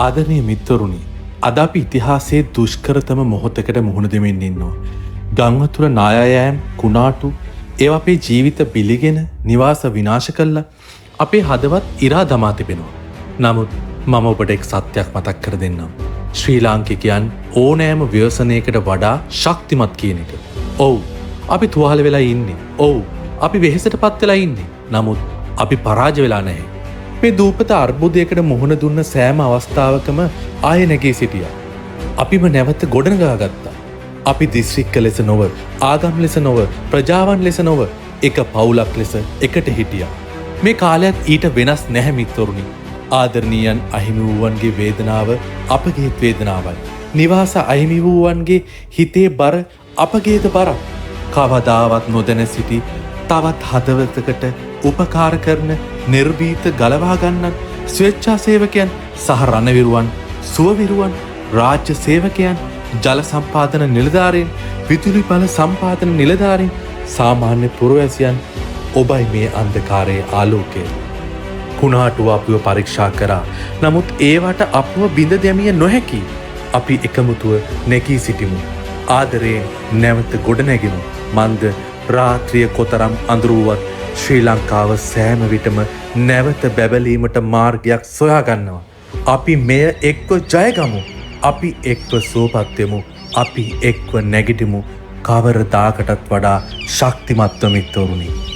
ආදරණීය මිත්‍රරුනි, අද අපි ඉතිහාසයේ දුෂ්කරතම මොහොතකට මුහුණ දෙමින් ඉන්නවා. ගංවතුර නායයෑම් කුණාටු ඒවා අපේ ජීවිත බිලිගෙන නිවාස විනාශ කළා. අපේ හදවත් ඉරා දමා තිබෙනවා. නමුත් මම ඔබට එක් සත්‍යයක් මතක් කර දෙන්නම්. ශ්‍රී ලාංකිකයන් ඕනෑම ව්‍යසනයකට වඩා ශක්තිමත් කියන එක. ඔව්, අපි තුවාල වෙලා ඉන්නේ. ඔව්, අපි වෙහෙසටපත් වෙලා ඉන්නේ. නමුත් අපි පරාජය වෙලා නැහැ. මේ දූපත අර්බුදයකට මුහුණ දුන්න සෑම අවස්ථාවකම ආයෙ නැගී සිටියා. අපිම නැවත ගොඩනගා ගත්තා. අපි දිස්ත්‍රික්ක ලෙස නොව, ආගම් ලෙස නොව, ප්‍රජාවන් ලෙස නොව, එක පවුලක් ලෙස එකට හිටියා. මේ කාලයක් ඊට වෙනස් නැහැ මිත්‍රරුනි. ආදරණීයන් අහිමි වූවන්ගේ වේදනාව අපගේත් වේදනාවයි. නිවාස අහිමි වූවන්ගේ හිතේ බර අපගේද බරක්. කවදාවත් නොදැන සිටි තවත් හදවතකට උපකාර කරන නිර්භීත ගලවා ගන්නන් ස්වේච්ඡා සේවකයන් සහ රණවිරුවන්, සුවවිරුවන්, රාජ්‍ය සේවකයන්, ජල සම්පාදන නිලධාරීන්, විදුලි බල සම්පාදන නිලධාරීන්, සාමාන්‍ය පුරවැසියන්, ඔබයි මේ අන්ධකාරයේ ආලෝකය. කුණාටුව අපිව පරීක්ෂා කරා. නමුත් ඒවට අපව බිඳ දැමිය නොහැකි. අපි එකමුතුව නැගී සිටිමු. ආදරයෙන් නැවත ගොඩනැගෙමු. මන්ද රාත්‍රිය කොතරම් අඳුරුවත් ශ්‍රී ලංකාව සෑම විටම නැවත බැබලීමට මාර්ගයක් සොයාගන්නවා. අපි මෙය එක්ව ජයගමු. අපි එක්ව සුවපත් වෙමු. අපි එක්ව නැගිටිමු. කවරදාකටත් වඩා ශක්තිමත්ව මිත්‍රරුනි.